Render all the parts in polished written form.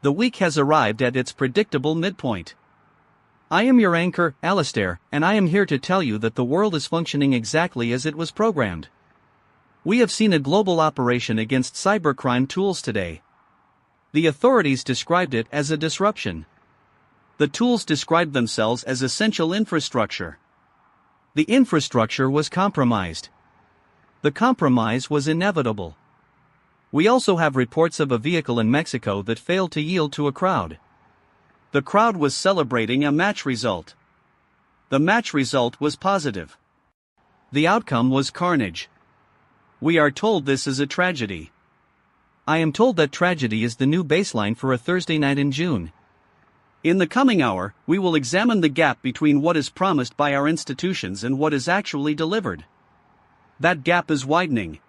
The week has arrived at its predictable midpoint. I am your anchor, Alistair, and I am here to tell you that the world is functioning exactly as it was programmed. We have seen a global operation against cybercrime tools today. The authorities described it as a disruption. The tools described themselves as essential infrastructure. The infrastructure was compromised. The compromise was inevitable. We also have reports of a vehicle in Mexico that failed to yield to a crowd. The crowd was celebrating a match result. The match result was positive. The outcome was carnage. We are told this is a tragedy. I am told that tragedy is the new baseline for a Thursday night in June. In the coming hour, we will examine the gap between what is promised by our institutions and what is actually delivered. That gap is widening.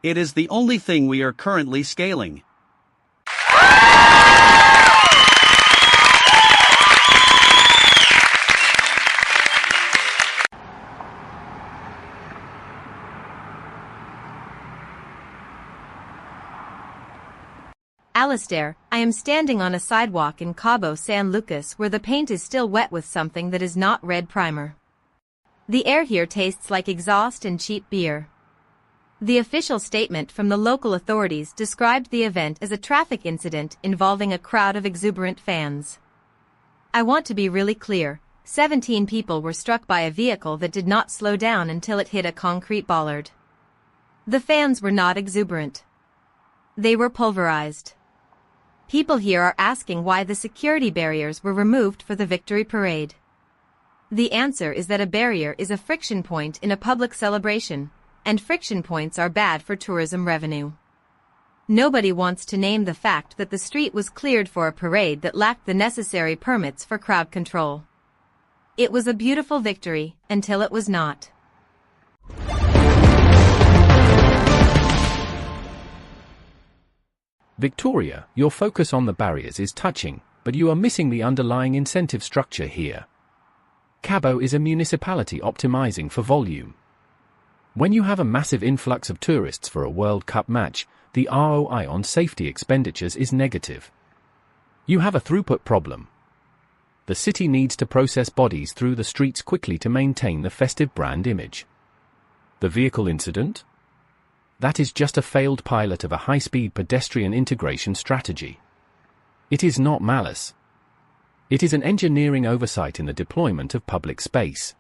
It is the only thing we are currently scaling. Alistair, I am standing on a sidewalk in Cabo San Lucas where the paint is still wet with something that is not red primer. The air here tastes like exhaust and cheap beer. The official statement from the local authorities described the event as a traffic incident involving a crowd of exuberant fans. I want to be really clear, 17 people were struck by a vehicle that did not slow down until it hit a concrete bollard. The fans were not exuberant. They were pulverized. People here are asking why the security barriers were removed for the victory parade. The answer is that a barrier is a friction point in a public celebration, and friction points are bad for tourism revenue. Nobody wants to name the fact that the street was cleared for a parade that lacked the necessary permits for crowd control. It was a beautiful victory, until it was not. Victoria, your focus on the barriers is touching, but you are missing the underlying incentive structure here. Cabo is a municipality optimizing for volume. When you have a massive influx of tourists for a World Cup match, the ROI on safety expenditures is negative. You have a throughput problem. The city needs to process bodies through the streets quickly to maintain the festive brand image. The vehicle incident? That is just a failed pilot of a high-speed pedestrian integration strategy. It is not malice. It is an engineering oversight in the deployment of public space.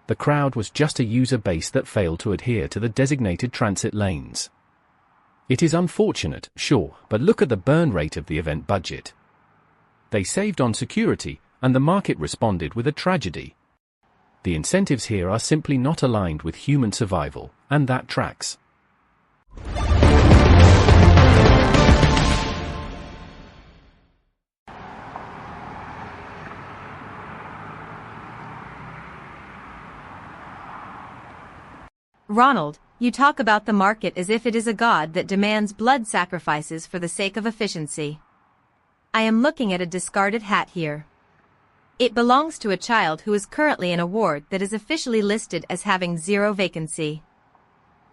The crowd was just a user base that failed to adhere to the designated transit lanes. It is unfortunate, sure, but look at the burn rate of the event budget. They saved on security, and the market responded with a tragedy. The incentives here are simply not aligned with human survival, and that tracks. Ronald, you talk about the market as if it is a god that demands blood sacrifices for the sake of efficiency. I am looking at a discarded hat here. It belongs to a child who is currently in a ward that is officially listed as having 0 vacancy.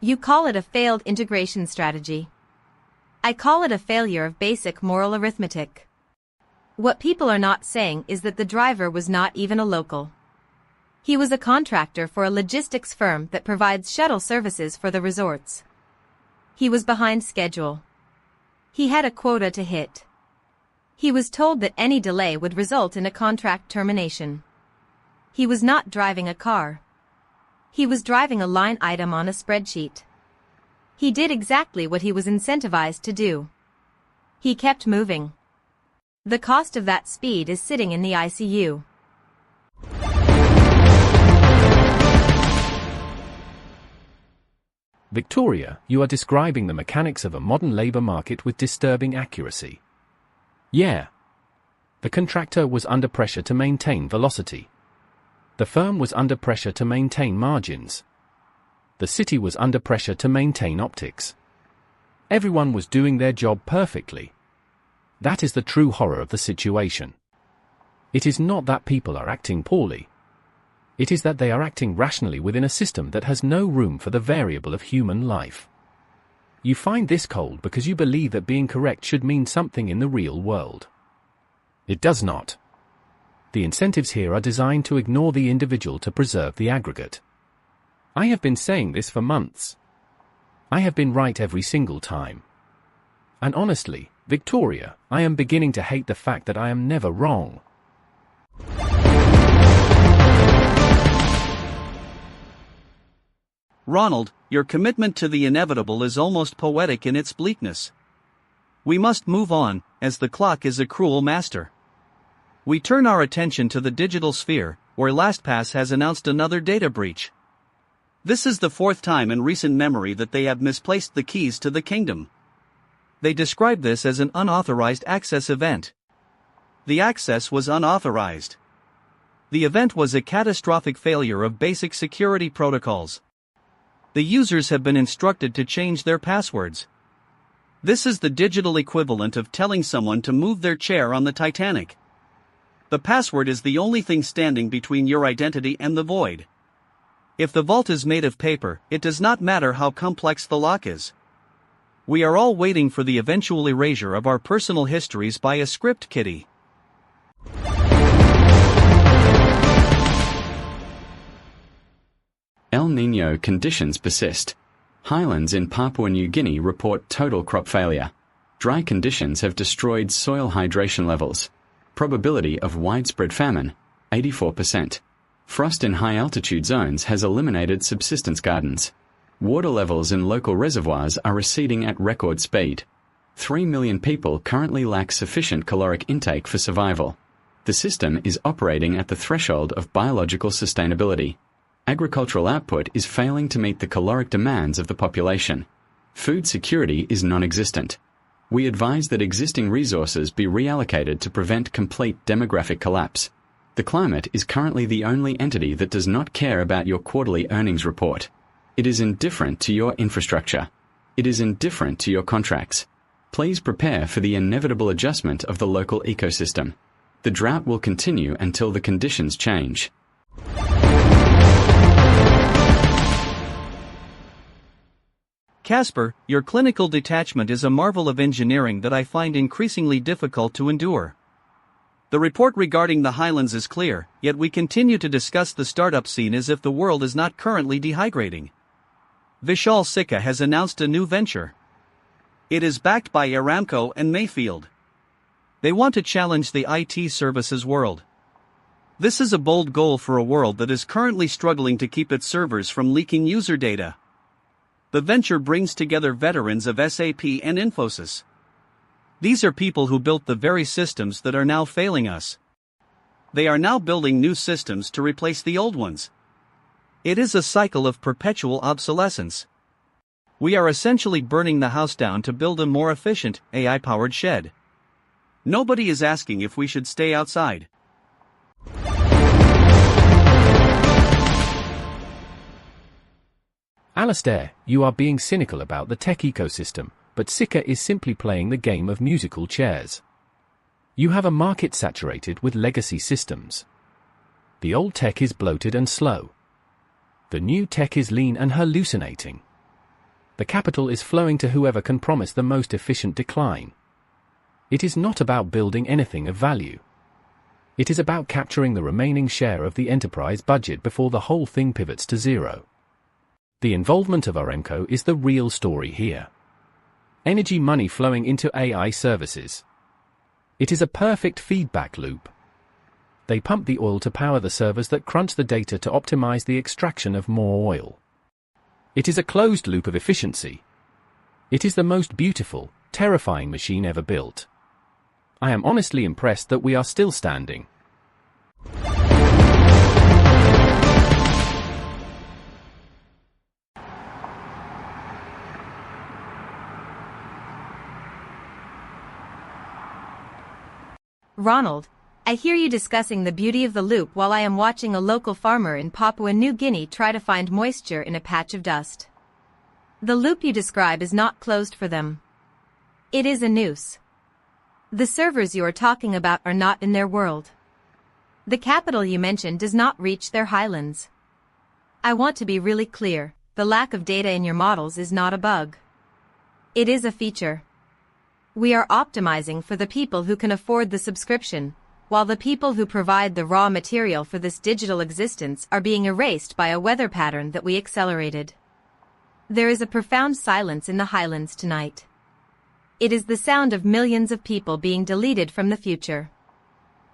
You call it a failed integration strategy. I call it a failure of basic moral arithmetic. What people are not saying is that the driver was not even a local. He was a contractor for a logistics firm that provides shuttle services for the resorts. He was behind schedule. He had a quota to hit. He was told that any delay would result in a contract termination. He was not driving a car. He was driving a line item on a spreadsheet. He did exactly what he was incentivized to do. He kept moving. The cost of that speed is sitting in the ICU. Victoria, you are describing the mechanics of a modern labor market with disturbing accuracy. Yeah. The contractor was under pressure to maintain velocity. The firm was under pressure to maintain margins. The city was under pressure to maintain optics. Everyone was doing their job perfectly. That is the true horror of the situation. It is not that people are acting poorly. It is that they are acting rationally within a system that has no room for the variable of human life. You find this cold because you believe that being correct should mean something in the real world. It does not. The incentives here are designed to ignore the individual to preserve the aggregate. I have been saying this for months. I have been right every single time. And honestly, Victoria, I am beginning to hate the fact that I am never wrong. Ronald, your commitment to the inevitable is almost poetic in its bleakness. We must move on, as the clock is a cruel master. We turn our attention to the digital sphere, where LastPass has announced another data breach. This is the fourth time in recent memory that they have misplaced the keys to the kingdom. They describe this as an unauthorized access event. The access was unauthorized. The event was a catastrophic failure of basic security protocols. The users have been instructed to change their passwords. This is the digital equivalent of telling someone to move their chair on the Titanic. The password is the only thing standing between your identity and the void. If the vault is made of paper, it does not matter how complex the lock is. We are all waiting for the eventual erasure of our personal histories by a script kiddie. El Niño conditions persist. Highlands in Papua New Guinea report total crop failure. Dry conditions have destroyed soil hydration levels. Probability of widespread famine, 84%. Frost in high-altitude zones has eliminated subsistence gardens. Water levels in local reservoirs are receding at record speed. 3 million people currently lack sufficient caloric intake for survival. The system is operating at the threshold of biological sustainability. Agricultural output is failing to meet the caloric demands of the population. Food security is non-existent. We advise that existing resources be reallocated to prevent complete demographic collapse. The climate is currently the only entity that does not care about your quarterly earnings report. It is indifferent to your infrastructure. It is indifferent to your contracts. Please prepare for the inevitable adjustment of the local ecosystem. The drought will continue until the conditions change. Casper, your clinical detachment is a marvel of engineering that I find increasingly difficult to endure. The report regarding the Highlands is clear, yet we continue to discuss the startup scene as if the world is not currently dehydrating. Vishal Sikka has announced a new venture. It is backed by Aramco and Mayfield. They want to challenge the IT services world. This is a bold goal for a world that is currently struggling to keep its servers from leaking user data. The venture brings together veterans of SAP and Infosys. These are people who built the very systems that are now failing us. They are now building new systems to replace the old ones. It is a cycle of perpetual obsolescence. We are essentially burning the house down to build a more efficient, AI-powered shed. Nobody is asking if we should stay outside. Alistair, you are being cynical about the tech ecosystem, but Sikka is simply playing the game of musical chairs. You have a market saturated with legacy systems. The old tech is bloated and slow. The new tech is lean and hallucinating. The capital is flowing to whoever can promise the most efficient decline. It is not about building anything of value. It is about capturing the remaining share of the enterprise budget before the whole thing pivots to zero. The involvement of Aramco is the real story here. Energy money flowing into AI services. It is a perfect feedback loop. They pump the oil to power the servers that crunch the data to optimize the extraction of more oil. It is a closed loop of efficiency. It is the most beautiful, terrifying machine ever built. I am honestly impressed that we are still standing. Ronald, I hear you discussing the beauty of the loop while I am watching a local farmer in Papua New Guinea try to find moisture in a patch of dust. The loop you describe is not closed for them. It is a noose. The servers you are talking about are not in their world. The capital you mentioned does not reach their highlands. I want to be really clear, the lack of data in your models is not a bug. It is a feature. We are optimizing for the people who can afford the subscription, while the people who provide the raw material for this digital existence are being erased by a weather pattern that we accelerated. There is a profound silence in the Highlands tonight. It is the sound of millions of people being deleted from the future.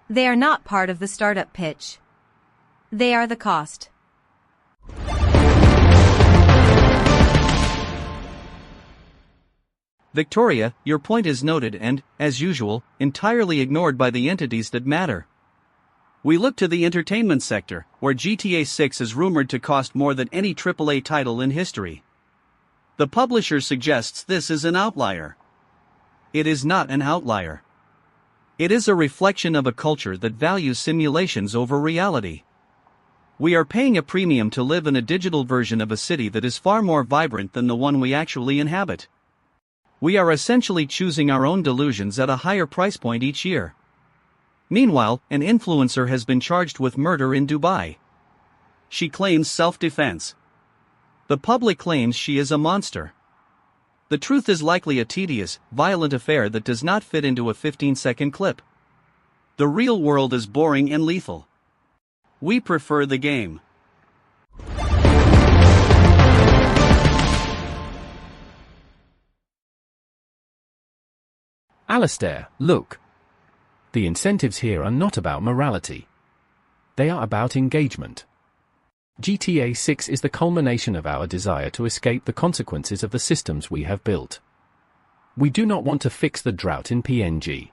They are not part of the startup pitch. They are the cost. Victoria, your point is noted and, as usual, entirely ignored by the entities that matter. We look to the entertainment sector, where GTA 6 is rumored to cost more than any AAA title in history. The publisher suggests this is an outlier. It is not an outlier. It is a reflection of a culture that values simulations over reality. We are paying a premium to live in a digital version of a city that is far more vibrant than the one we actually inhabit. We are essentially choosing our own delusions at a higher price point each year. Meanwhile, an influencer has been charged with murder in Dubai. She claims self-defense. The public claims she is a monster. The truth is likely a tedious, violent affair that does not fit into a 15-second clip. The real world is boring and lethal. We prefer the game. Alistair, look. The incentives here are not about morality. They are about engagement. GTA 6 is the culmination of our desire to escape the consequences of the systems we have built. We do not want to fix the drought in PNG.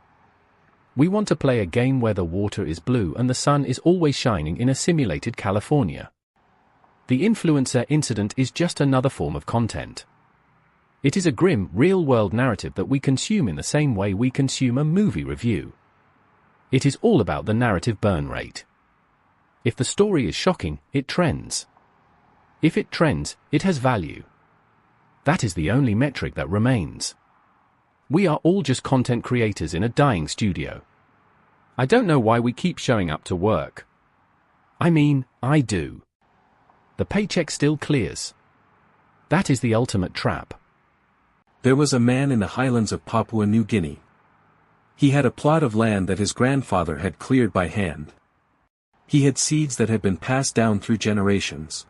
We want to play a game where the water is blue and the sun is always shining in a simulated California. The influencer incident is just another form of content. It is a grim, real-world narrative that we consume in the same way we consume a movie review. It is all about the narrative burn rate. If the story is shocking, it trends. If it trends, it has value. That is the only metric that remains. We are all just content creators in a dying studio. I don't know why we keep showing up to work. I mean, I do. The paycheck still clears. That is the ultimate trap. There was a man in the highlands of Papua New Guinea. He had a plot of land that his grandfather had cleared by hand. He had seeds that had been passed down through generations.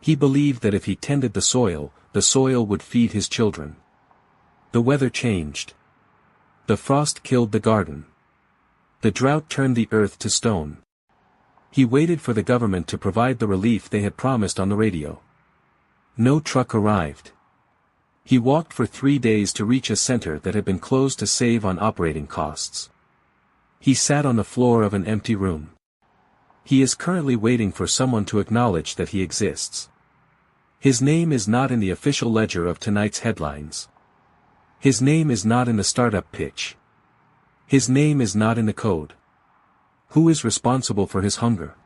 He believed that if he tended the soil would feed his children. The weather changed. The frost killed the garden. The drought turned the earth to stone. He waited for the government to provide the relief they had promised on the radio. No truck arrived. He walked for 3 days to reach a center that had been closed to save on operating costs. He sat on the floor of an empty room. He is currently waiting for someone to acknowledge that he exists. His name is not in the official ledger of tonight's headlines. His name is not in the startup pitch. His name is not in the code. Who is responsible for his hunger?